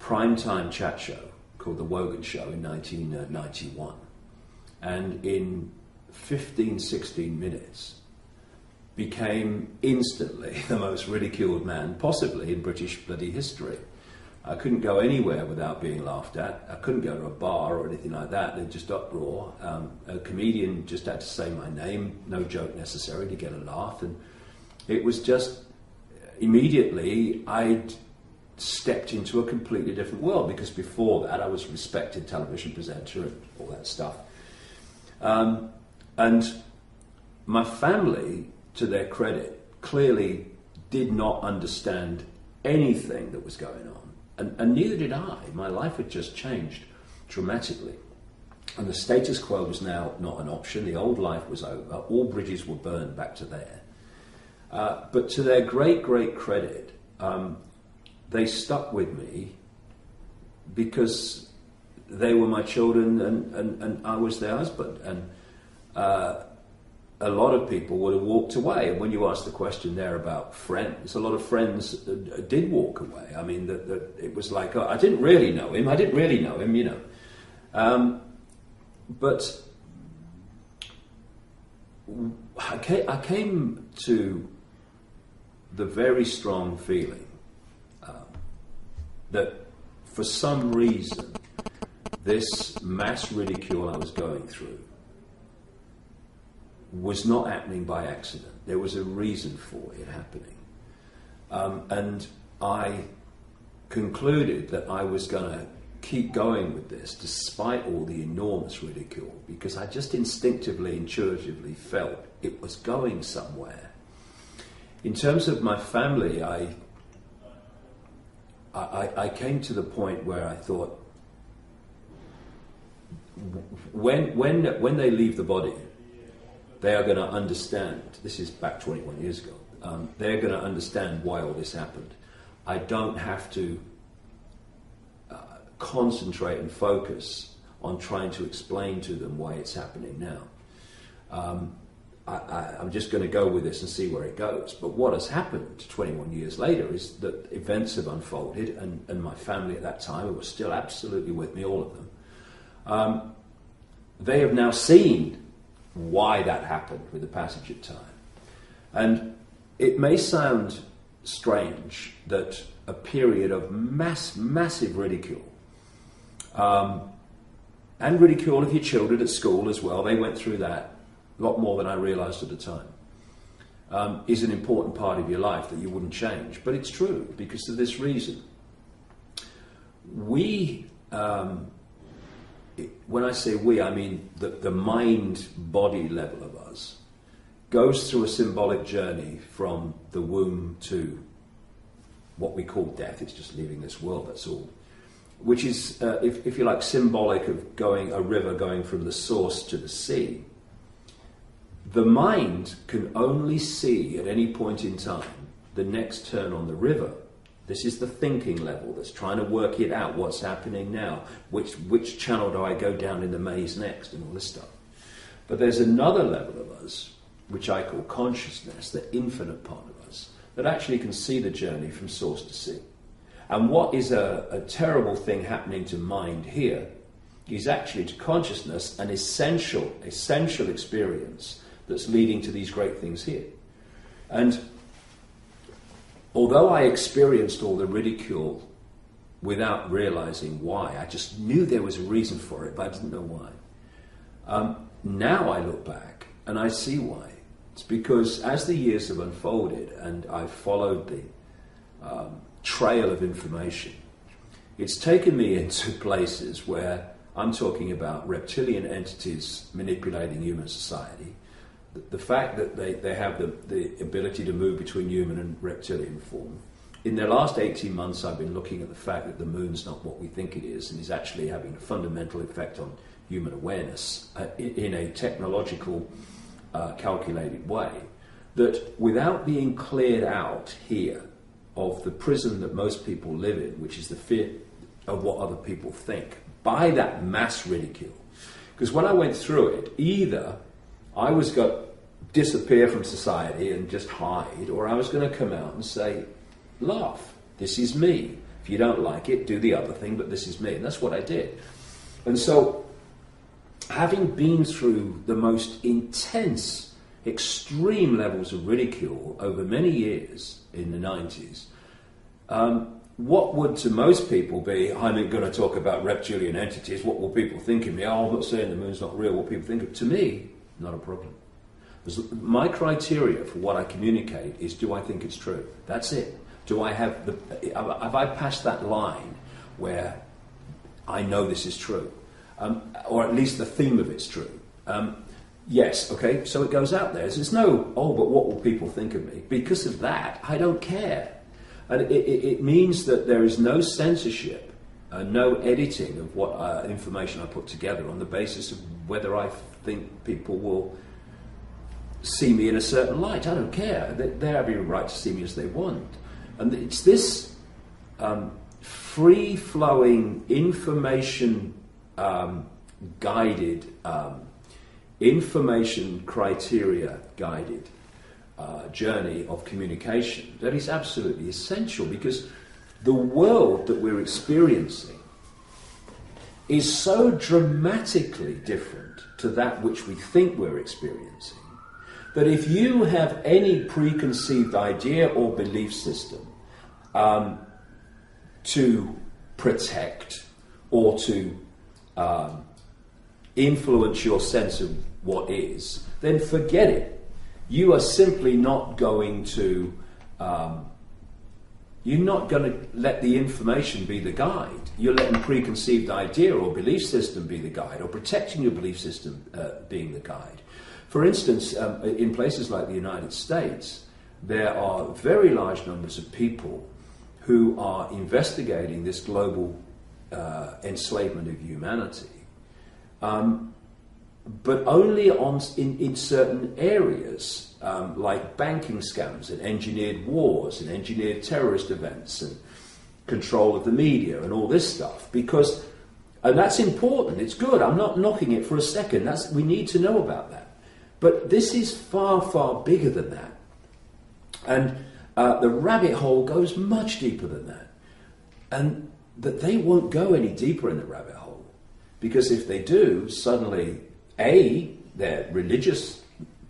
primetime chat show called The Wogan Show in 1991. And in 15, 16 minutes, became instantly the most ridiculed man possibly in British bloody history. I couldn't go anywhere without being laughed at. I couldn't go to a bar or anything like that. They'd just uproar. A comedian just had to say my name, no joke necessary, to get a laugh. And it was just, immediately, I'd stepped into a completely different world, because before that I was a respected television presenter and all that stuff. And my family, to their credit, clearly did not understand anything that was going on. And neither did I. My life had just changed dramatically. And the status quo was now not an option. The old life was over. All bridges were burned back to there. But to their great, great credit, they stuck with me because they were my children and I was their husband. And a lot of people would have walked away. And when you ask the question there about friends, a lot of friends did walk away. I mean, it was like, oh, I didn't really know him, you know. But I came to the very strong feeling that for some reason, this mass ridicule I was going through was not happening by accident. There was a reason for it happening. And I concluded that I was going to keep going with this despite all the enormous ridicule, because I just instinctively, intuitively felt it was going somewhere. In terms of my family, I came to the point where I thought, when they leave the body, they are going to understand. This is back 21 years ago. They're going to understand why all this happened. I don't have to concentrate and focus on trying to explain to them why it's happening now. I'm just going to go with this and see where it goes. But what has happened 21 years later is that events have unfolded, and my family at that time, who were still absolutely with me, all of them, they have now seen why that happened with the passage of time. And it may sound strange that a period of massive ridicule, and ridicule of your children at school as well, they went through that a lot more than I realised at the time, is an important part of your life that you wouldn't change. But it's true, because of this reason. When I say we, I mean the mind-body level of us goes through a symbolic journey from the womb to what we call death. It's just leaving this world, that's all. Which is, if you like, symbolic of a river going from the source to the sea. The mind can only see at any point in time the next turn on the river. This is the thinking level that's trying to work it out, what's happening now, which channel do I go down in the maze next, and all this stuff. But there's another level of us, which I call consciousness, the infinite part of us, that actually can see the journey from source to sea. And what is a terrible thing happening to mind here is actually to consciousness an essential experience that's leading to these great things here. And although I experienced all the ridicule without realizing why, I just knew there was a reason for it, but I didn't know why. Now I look back and I see why. It's because as the years have unfolded and I've followed the trail of information, it's taken me into places where I'm talking about reptilian entities manipulating human society. The fact that they have the ability to move between human and reptilian form. In the last 18 months, I've been looking at the fact that the moon's not what we think it is, and is actually having a fundamental effect on human awareness in a technological, calculated way, that without being cleared out here of the prison that most people live in, which is the fear of what other people think, by that mass ridicule. Because when I went through it, either I was going to disappear from society and just hide, or I was going to come out and say, laugh, this is me. If If you don't like it, do the other thing, but this is me. And that's what I did. And so, having been through the most intense, extreme levels of ridicule over many years in the 90s, what would to most people be, I'm going to talk about reptilian entities, what will people think of me? Oh, I'm not saying the moon's not real, what people think of. To me, not a problem. My criteria for what I communicate is, do I think it's true? That's it. Do I have I passed that line where I know this is true? Or at least the theme of it's true. Yes, okay, so it goes out there. There's no, oh, but what will people think of me? Because of that, I don't care. And it means that there is no censorship, no editing of what information I put together on the basis of whether I think people will see me in a certain light. I don't care. They have every right to see me as they want. And it's this free-flowing, information-guided, information criteria-guided journey of communication that is absolutely essential, because the world that we're experiencing is so dramatically different to that which we think we're experiencing that if you have any preconceived idea or belief system to protect or to influence your sense of what is, then forget it. You are simply not going to, you're not going to let the information be the guide. You're letting preconceived idea or belief system be the guide, or protecting your belief system being the guide. For instance, in places like the United States, there are very large numbers of people who are investigating this global enslavement of humanity, but only in certain areas, like banking scams and engineered wars and engineered terrorist events and control of the media and all this stuff. And that's important, it's good, I'm not knocking it for a second, we need to know about that. But this is far, far bigger than that. And the rabbit hole goes much deeper than that. And that they won't go any deeper in the rabbit hole. Because if they do, suddenly, A, their religious,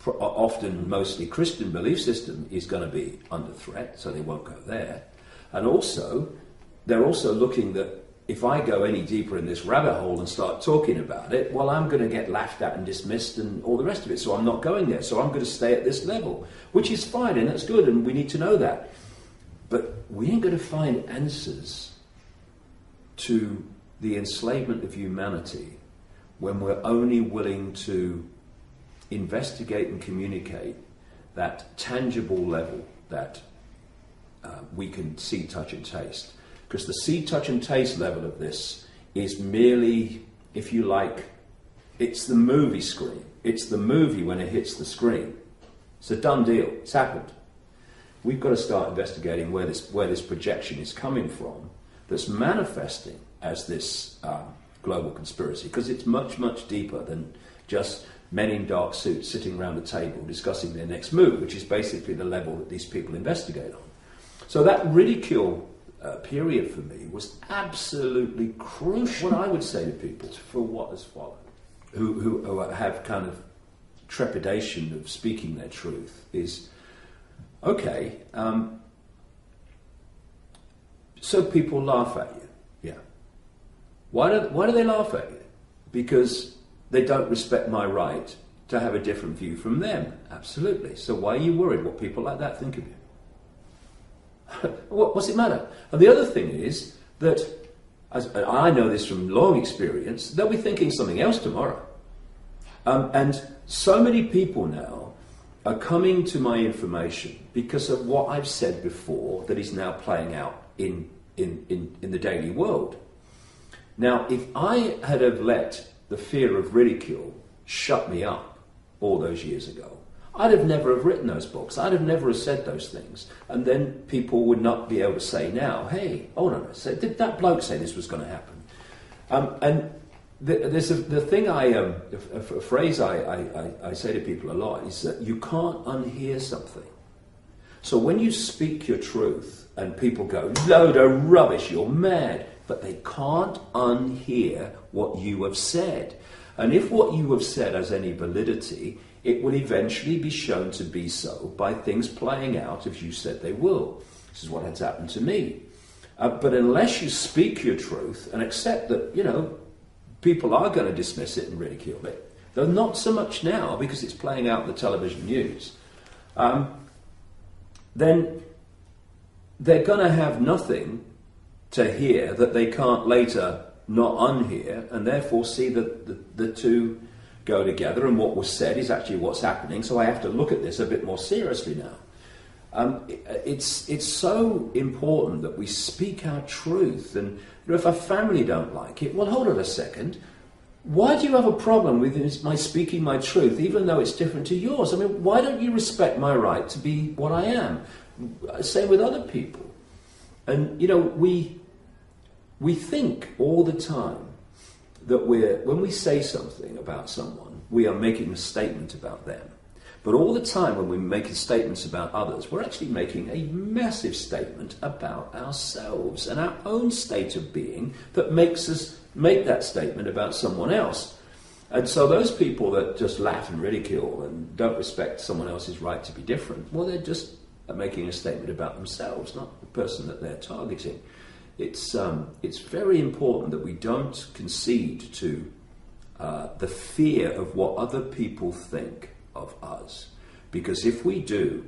often mostly Christian belief system is going to be under threat, so they won't go there. And also, they're also looking that if I go any deeper in this rabbit hole and start talking about it, well, I'm going to get laughed at and dismissed and all the rest of it, so I'm not going there. So I'm going to stay at this level, which is fine, and that's good, and we need to know that. But we ain't going to find answers to the enslavement of humanity when we're only willing to investigate and communicate that tangible level that we can see, touch and taste. Because the see, touch and taste level of this is merely, if you like, it's the movie screen. It's the movie when it hits the screen. It's a done deal. It's happened. We've got to start investigating where this projection is coming from that's manifesting as this global conspiracy, because it's much, much deeper than just men in dark suits sitting around a table discussing their next move, which is basically the level that these people investigate on. So that ridicule period for me was absolutely crucial. What I would say to people, for what has followed, who have kind of trepidation of speaking their truth, is, okay, so people laugh at you. Yeah. Why do they laugh at you? Because they don't respect my right to have a different view from them. Absolutely. So why are you worried what people like that think of you? What's it matter? And the other thing is that, as I know this from long experience, they'll be thinking something else tomorrow. And so many people now are coming to my information because of what I've said before that is now playing out in the daily world. Now, if I had have let the fear of ridicule shut me up all those years ago, I'd have never have written those books. I'd have never have said those things. And then people would not be able to say now, hey, hold on a second, did that bloke say this was going to happen? And there's a thing a phrase I say to people a lot is that you can't unhear something. So when you speak your truth and people go, load of rubbish, you're mad, but they can't unhear what you have said. And if what you have said has any validity, it will eventually be shown to be so by things playing out as you said they will. This is what has happened to me. But unless you speak your truth and accept that, people are going to dismiss it and ridicule it, though not so much now because it's playing out in the television news, then they're going to have nothing to hear that they can't later not unhear, and therefore see that the two go together, and what was said is actually what's happening, so I have to look at this a bit more seriously now. It's so important that we speak our truth, and if our family don't like it, well, hold on a second. Why do you have a problem with my speaking my truth, even though it's different to yours? I mean, why don't you respect my right to be what I am? Same with other people. And, we think all the time that when we say something about someone, we are making a statement about them. But all the time when we're making statements about others, we're actually making a massive statement about ourselves and our own state of being that makes us make that statement about someone else. And so those people that just laugh and ridicule and don't respect someone else's right to be different, well, they're just making a statement about themselves, not the person that they're targeting. It's very important that we don't concede to the fear of what other people think of us, because if we do,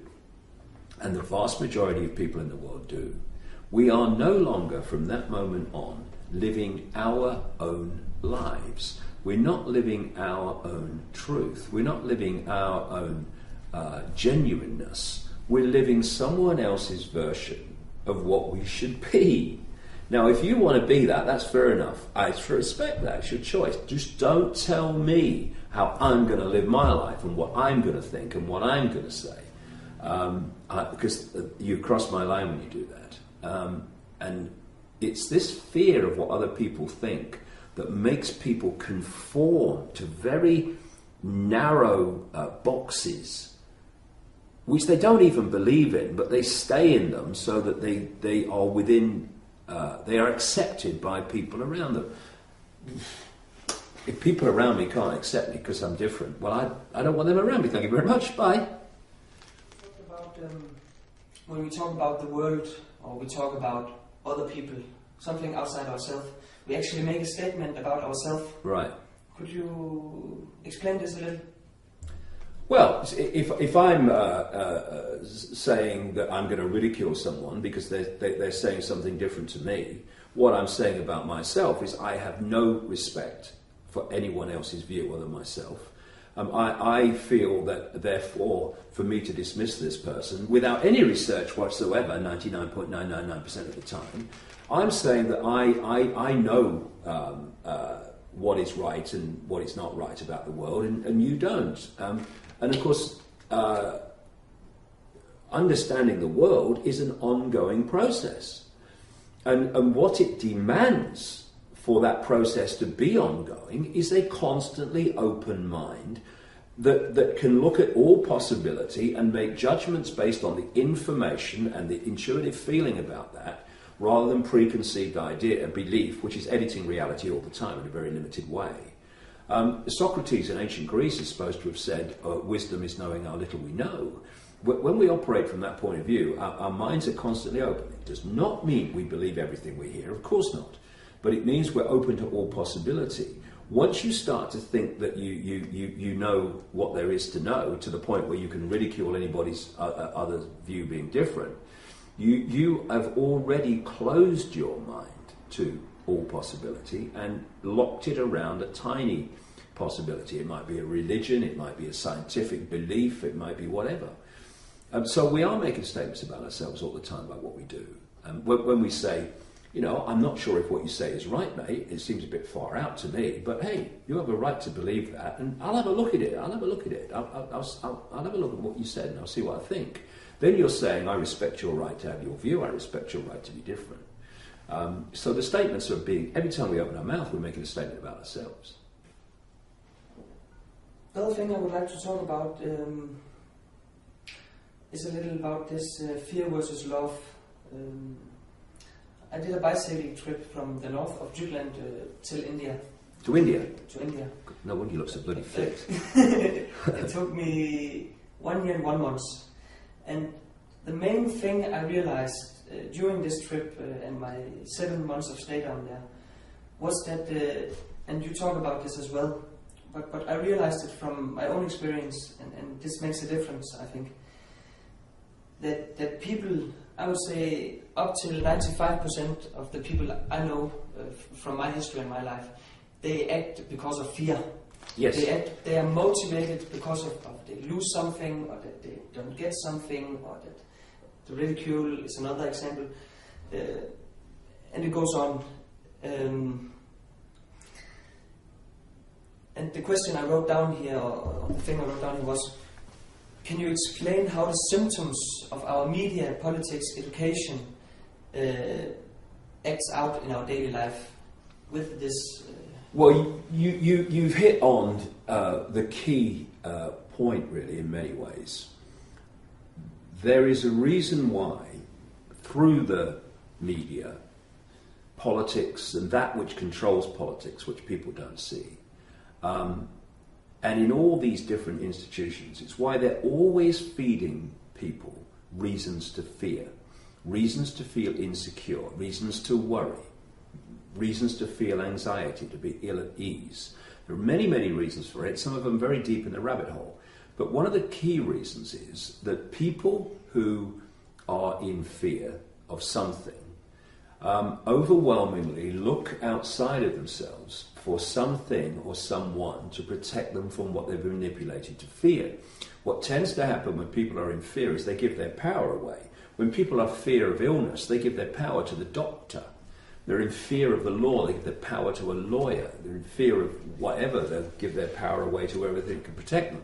and the vast majority of people in the world do, we are no longer from that moment on living our own lives. We're not living our own truth. We're not living our own genuineness. We're living someone else's version of what we should be. Now, if you want to be that, that's fair enough. I respect that. It's your choice. Just don't tell me how I'm going to live my life and what I'm going to think and what I'm going to say. Because you cross my line when you do that. And it's this fear of what other people think that makes people conform to very narrow boxes, which they don't even believe in, but they stay in them so that they are within... they are accepted by people around them. If people around me can't accept me because I'm different, well, I don't want them around me. Thank you very much. Bye. When we talk about the world, or we talk about other people, something outside ourselves, we actually make a statement about ourselves. Right. Could you explain this a little? Well, if I'm saying that I'm going to ridicule someone because they're saying something different to me, what I'm saying about myself is I have no respect for anyone else's view other than myself. I feel that, therefore, for me to dismiss this person without any research whatsoever, 99.999% of the time, I'm saying that I know what is right and what is not right about the world, and you don't. And of course, understanding the world is an ongoing process. And what it demands for that process to be ongoing is a constantly open mind that can look at all possibility and make judgments based on the information and the intuitive feeling about that, rather than preconceived idea and belief, which is editing reality all the time in a very limited way. Socrates in ancient Greece is supposed to have said, wisdom is knowing how little we know. When we operate from that point of view, our minds are constantly open. It does not mean we believe everything we hear, of course not. But it means we're open to all possibility. Once you start to think that you know what there is to know, to the point where you can ridicule anybody's other view being different, you have already closed your mind to all possibility and locked it around a tiny possibility. It might be a religion, it might be a scientific belief, it might be whatever. So we are making statements about ourselves all the time about what we do. When we say, I'm not sure if what you say is right, mate, it seems a bit far out to me, but hey, you have a right to believe that, and I'll have a look at it, I'll have a look at what you said, and I'll see what I think. Then you're saying, I respect your right to have your view, I respect your right to be different. So the statements are every time we open our mouth, we're making a statement about ourselves. The other thing I would like to talk about, is a little about this fear versus love. I did a bicycle trip from the north of Jutland till India. To India? To India. No wonder you look so bloody fit. It took me 1 year and 1 month. And the main thing I realized during this trip and my 7 months of stay down there was that, and you talk about this as well, but I realized it from my own experience, and this makes a difference, I think, that people, I would say up till 95% of the people I know from my history and my life, they act because of fear. Yes. They are motivated because of they lose something, or that they don't get something, or that the ridicule is another example. And it goes on. And the question I wrote down here, or the thing I wrote down here was, can you explain how the symptoms of our media, politics, education acts out in our daily life with this? Well, you've hit on the key point, really, in many ways. There is a reason why, through the media, politics and that which controls politics, which people don't see, and in all these different institutions, it's why they're always feeding people reasons to fear, reasons to feel insecure, reasons to worry, reasons to feel anxiety, to be ill at ease. There are many, many reasons for it, some of them very deep in the rabbit hole. But one of the key reasons is that people who are in fear of something overwhelmingly look outside of themselves for something or someone to protect them from what they've been manipulated to fear. What tends to happen when people are in fear is they give their power away. When people are in fear of illness, they give their power to the doctor. They're in fear of the law, they give their power to a lawyer. They're in fear of whatever, they'll give their power away to whoever they can protect them.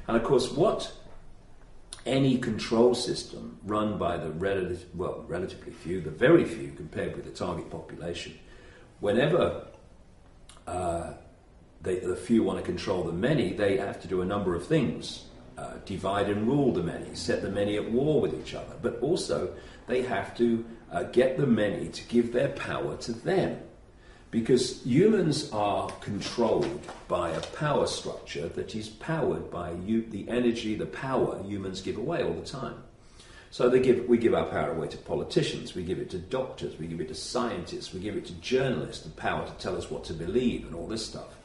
And of course, what any control system run by the relatively few, the very few compared with the target population, whenever the few want to control the many, they have to do a number of things. Divide and rule the many, set the many at war with each other, but also they have to get the many to give their power to them. Because humans are controlled by a power structure that is powered by the energy, the power humans give away all the time. So we give our power away to politicians, we give it to doctors, we give it to scientists, we give it to journalists, the power to tell us what to believe and all this stuff.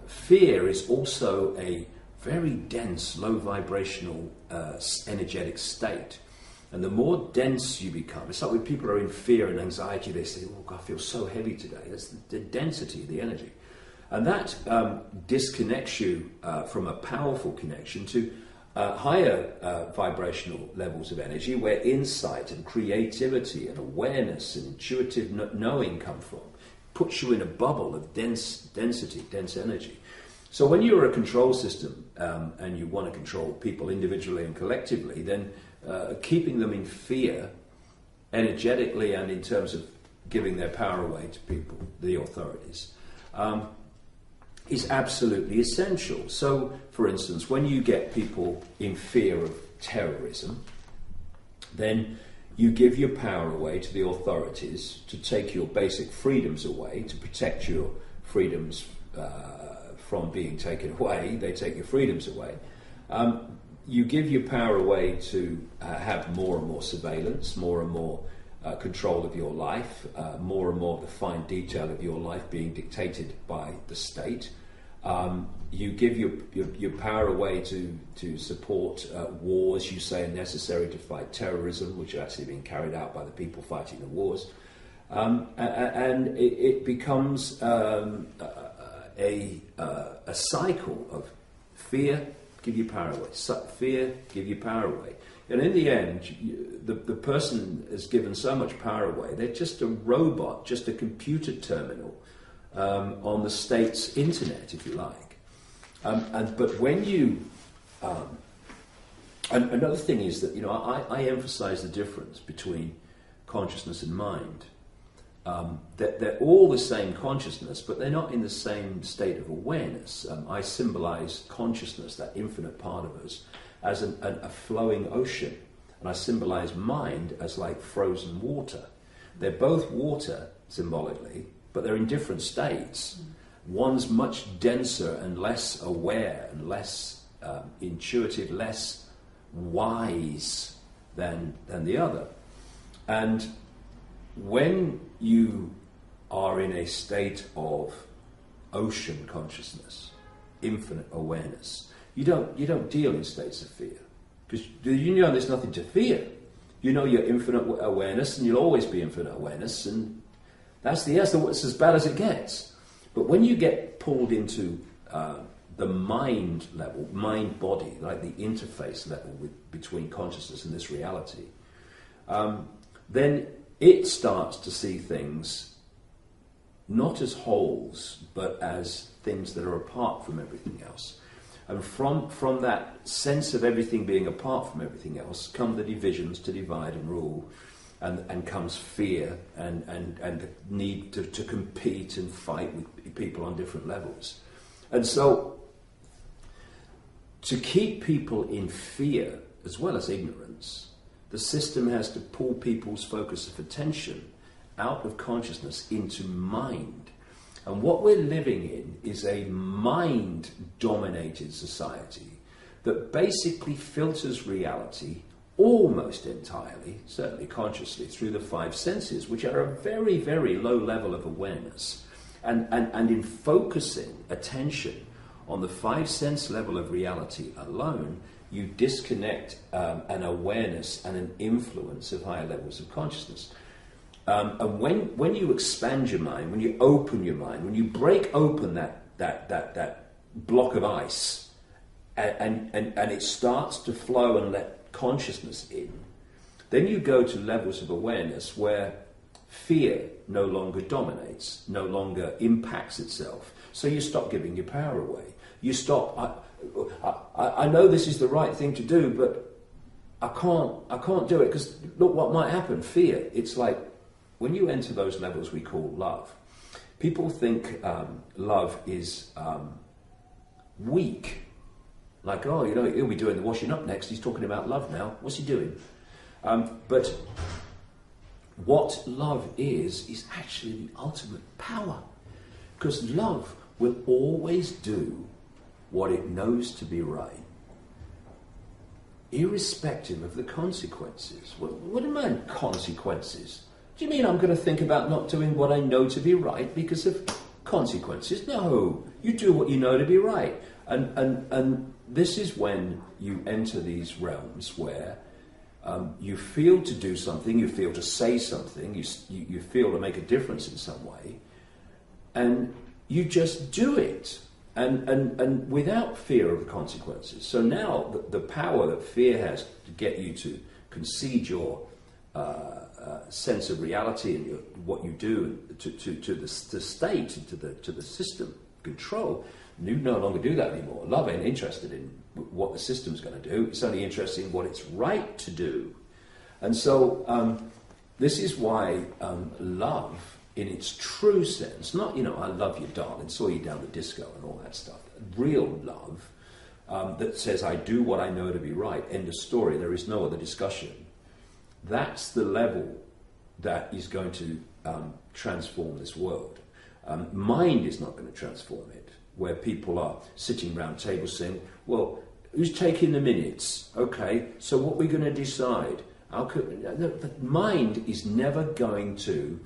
Fear is also a very dense, low vibrational, energetic state. And the more dense you become, it's like when people are in fear and anxiety, they say, oh, God, I feel so heavy today. That's the density of the energy. And that disconnects you from a powerful connection to higher vibrational levels of energy, where insight and creativity and awareness and intuitive knowing come from. Puts you in a bubble of dense energy. So when you're a control system and you want to control people individually and collectively, then keeping them in fear, energetically and in terms of giving their power away to people, the authorities, is absolutely essential. So, for instance, when you get people in fear of terrorism, then you give your power away to the authorities to take your basic freedoms away, to protect your freedoms from being taken away. They take your freedoms away. You give your power away to have more and more surveillance, more and more control of your life, more and more of the fine detail of your life being dictated by the state. You give your power away to support wars you say are necessary to fight terrorism, which are actually being carried out by the people fighting the wars. And it becomes a cycle of fear, give your power away. Fear, give your power away. And in the end, the person is given so much power away, they're just a robot, just a computer terminal on the state's internet, if you like. But when you... another thing is that, I emphasize the difference between consciousness and mind. they're all the same consciousness, but they're not in the same state of awareness. I symbolize consciousness, that infinite part of us, as a flowing ocean. And I symbolize mind as like frozen water. They're both water, symbolically, but they're in different states. One's much denser and less aware and less intuitive, less wise than the other. And when you are in a state of ocean consciousness, infinite awareness, you don't deal in states of fear, because you know there's nothing to fear. You know you're infinite awareness, and you'll always be infinite awareness, and that's as bad as it gets. But when you get pulled into the mind level, mind-body, like the interface level between consciousness and this reality, then it starts to see things not as wholes, but as things that are apart from everything else. And from that sense of everything being apart from everything else come the divisions to divide and rule, and comes fear and the need to compete and fight with people on different levels. And so to keep people in fear as well as ignorance, the system has to pull people's focus of attention out of consciousness into mind. And what we're living in is a mind-dominated society that basically filters reality almost entirely, certainly consciously, through the five senses, which are a very, very low level of awareness. And in focusing attention on the five sense level of reality alone, you disconnect an awareness and an influence of higher levels of consciousness. And when you expand your mind, when you open your mind, when you break open that block of ice, and it starts to flow and let consciousness in, then you go to levels of awareness where fear no longer dominates, no longer impacts itself. So you stop giving your power away. You stop. I know this is the right thing to do, but I can't do it because look what might happen. Fear. It's like when you enter those levels we call love. People think love is weak. Like, oh, you know, he'll be doing the washing up next. He's talking about love now. What's he doing? But what love is actually the ultimate power. Because love will always do what it knows to be right, irrespective of the consequences. What do you mean, consequences? Do you mean I'm going to think about not doing what I know to be right because of consequences? No, you do what you know to be right. And this is when you enter these realms where you feel to do something, you feel to say something, you feel to make a difference in some way, and you just do it, and without fear of the consequences. So now the power that fear has to get you to concede your sense of reality and what you do to the state, to the system control, you no longer do that anymore. Love ain't interested in what the system's going to do. It's only interested in what it's right to do. And so this is why love, in its true sense, not, I love you, darling, saw you down the disco and all that stuff. Real love that says, I do what I know to be right. End of story. There is no other discussion. That's the level that is going to transform this world. Mind is not going to transform it, where people are sitting around tables saying, well, who's taking the minutes? Okay, so what are we going to decide? The mind is never going to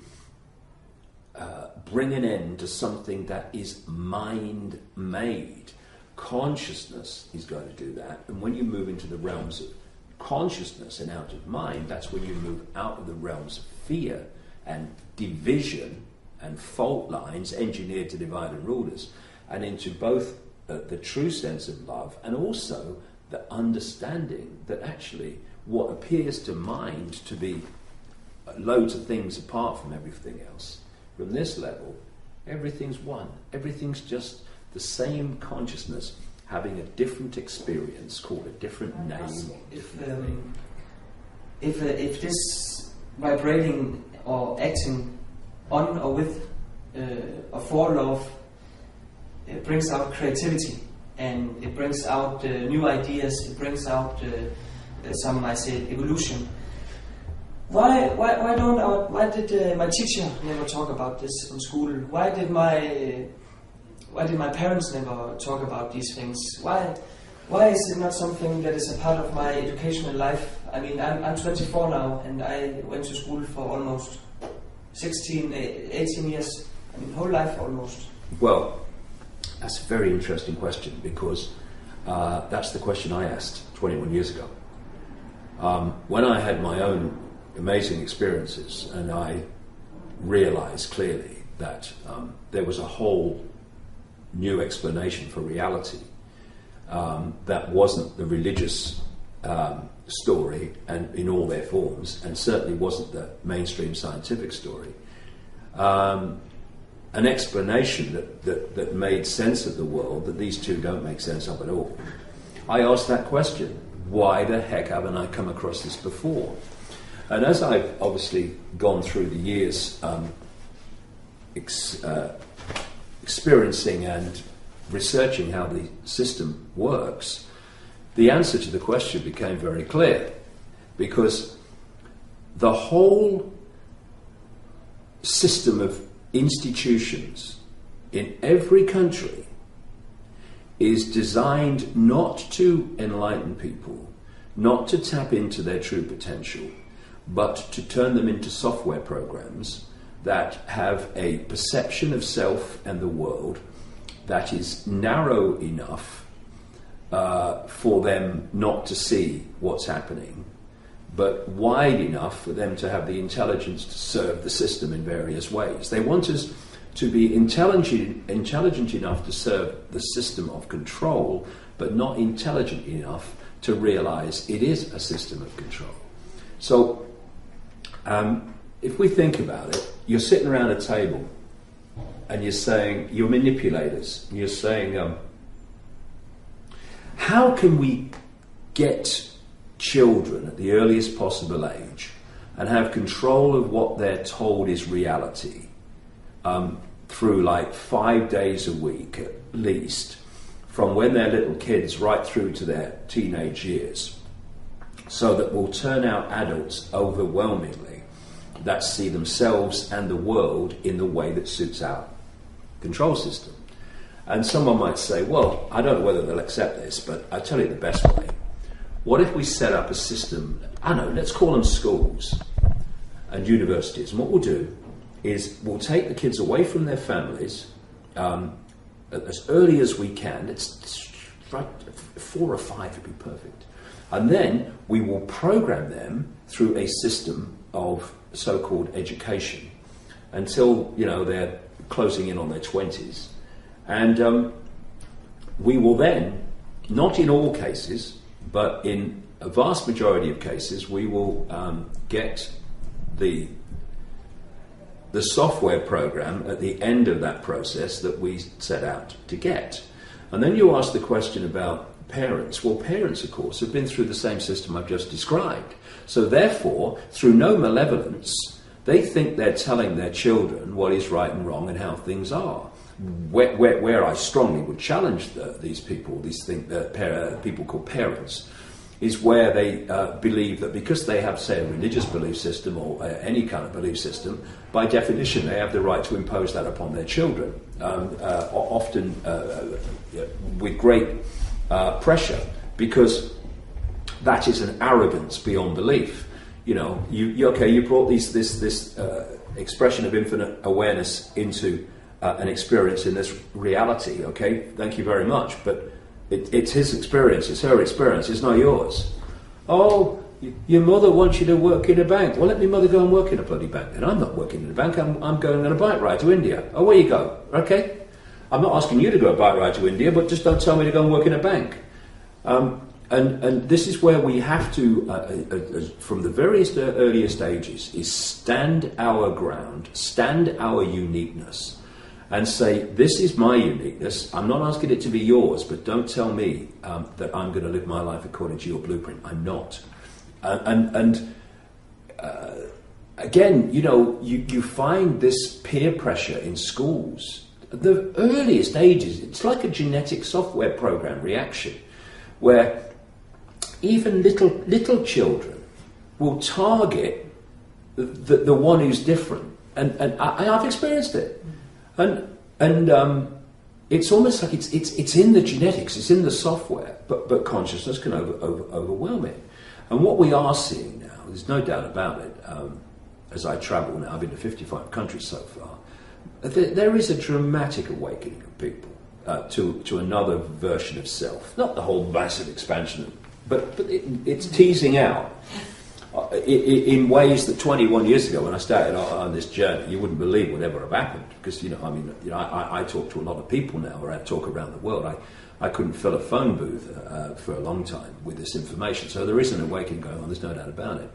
bring an end to something that is mind-made. Consciousness is going to do that. And when you move into the realms of consciousness and out of mind, that's when you move out of the realms of fear and division and fault lines engineered to divide and rule us, and into both the true sense of love and also the understanding that actually what appears to mind to be loads of things apart from everything else, from this level, everything's one. Everything's just the same consciousness having a different experience called a different name. If this vibrating or acting on or with or for love brings out creativity, and it brings out new ideas, it brings out some might say evolution. Why did my teacher never talk about this in school? Why did my parents never talk about these things? Why is it not something that is a part of my educational life? I mean, I'm 24 now, and I went to school for almost 16, 18 years. I mean, whole life almost. Well, that's a very interesting question, because that's the question I asked 21 years ago. When I had my own amazing experiences, and I realized clearly that there was a whole new explanation for reality that wasn't the religious story and in all their forms, and certainly wasn't the mainstream scientific story. An explanation that made sense of the world that these two don't make sense of at all. I asked that question: why the heck haven't I come across this before? And as I've obviously gone through the years experiencing and researching how the system works, the answer to the question became very clear, because the whole system of institutions in every country is designed not to enlighten people, not to tap into their true potential, but to turn them into software programs that have a perception of self and the world that is narrow enough for them not to see what's happening, but wide enough for them to have the intelligence to serve the system in various ways. They want us to be intelligent enough to serve the system of control, but not intelligent enough to realize it is a system of control. So, if we think about it, you're sitting around a table and you're saying, you're manipulators, and you're saying, how can we get children at the earliest possible age and have control of what they're told is reality through like 5 days a week at least, from when they're little kids right through to their teenage years, so that we'll turn out adults overwhelmingly that see themselves and the world in the way that suits our control system. And someone might say, well, I don't know whether they'll accept this, but I'll tell you the best way. What if we set up a system, I don't know, let's call them schools and universities, and what we'll do is we'll take the kids away from their families as early as we can. It's right, 4 or 5 would be perfect. And then we will program them through a system of so-called education until, they're closing in on their 20s. And we will then, not in all cases, but in a vast majority of cases, we will get the software program at the end of that process that we set out to get. And then you ask the question about parents. Well, parents, of course, have been through the same system I've just described. So therefore, through no malevolence, they think they're telling their children what is right and wrong and how things are. Where I strongly would challenge these people, people called parents, is where they believe that because they have, say, a religious belief system or any kind of belief system, by definition they have the right to impose that upon their children, often with great pressure, because that is an arrogance beyond belief. You brought this expression of infinite awareness into an experience in this reality, okay, thank you very much, but it's his experience, it's her experience, it's not yours. Oh, your mother wants you to work in a bank. Well, let me mother go and work in a bloody bank. And I'm not working in a bank, I'm going on a bike ride to India. Oh, where you go? Okay. I'm not asking you to go a bike ride to India, but just don't tell me to go and work in a bank. And this is where we have to, from the very earliest ages, is stand our ground, stand our uniqueness, and say, this is my uniqueness. I'm not asking it to be yours, but don't tell me that I'm going to live my life according to your blueprint. I'm not. again, you know, you find this peer pressure in schools. At the earliest ages, it's like a genetic software program reaction, where even little children will target the one who's different, and I've experienced it, and it's almost like it's in the genetics, it's in the software, but consciousness can overwhelm it. And what we are seeing now, there's no doubt about it. As I travel now, I've been to 55 countries so far. There is a dramatic awakening of people to another version of self. Not the whole massive expansion, but it's teasing out in ways that 21 years ago, when I started on this journey, you wouldn't believe would ever have happened. Because I talk to a lot of people now, or I talk around the world. I couldn't fill a phone booth for a long time with this information. So there is an awakening going on. There's no doubt about it.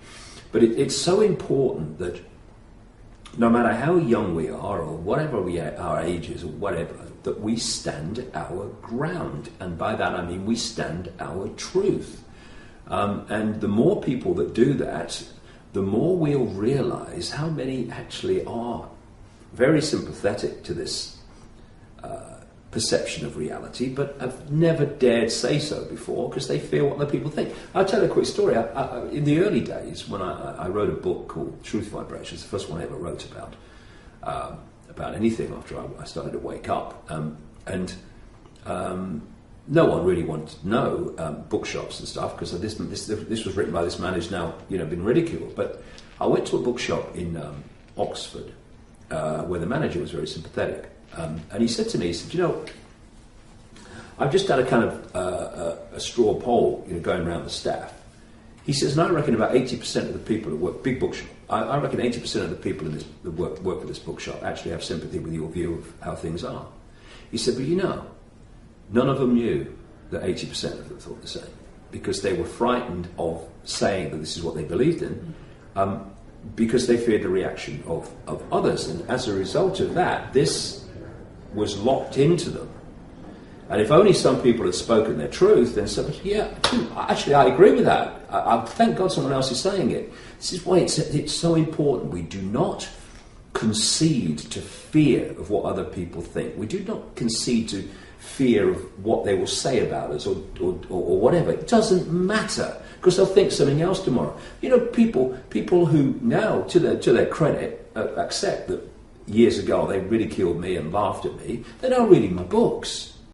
But it's so important that no matter how young we are, or whatever our age is, or whatever, that we stand our ground. And by that I mean we stand our truth. And the more people that do that, the more we'll realise how many actually are very sympathetic to this perception of reality, but have never dared say so before because they fear what other people think. I'll tell you a quick story. In the early days, when I wrote a book called Truth Vibrations, the first one I ever wrote about anything after I started to wake up, no one really wanted to know bookshops and stuff, because this was written by this man who's now been ridiculed. But I went to a bookshop in Oxford where the manager was very sympathetic, and he said to me, he said, I've just had a kind of a straw poll going around the staff. He says, and I reckon about 80% of the people who work, big bookshop, I reckon 80% of the people in that work at this bookshop actually have sympathy with your view of how things are. He said, but none of them knew that 80% of them thought the same, because they were frightened of saying that this is what they believed in, because they feared the reaction of others. And as a result of that, this was locked into them. And if only some people had spoken their truth, then somebody, actually I agree with that. I thank God someone else is saying it. This is why it's so important. We do not concede to fear of what other people think. We do not concede to fear of what they will say about us or whatever. It doesn't matter, because they'll think something else tomorrow. People who now, to their credit, accept that years ago they ridiculed me and laughed at me. They're now reading my books.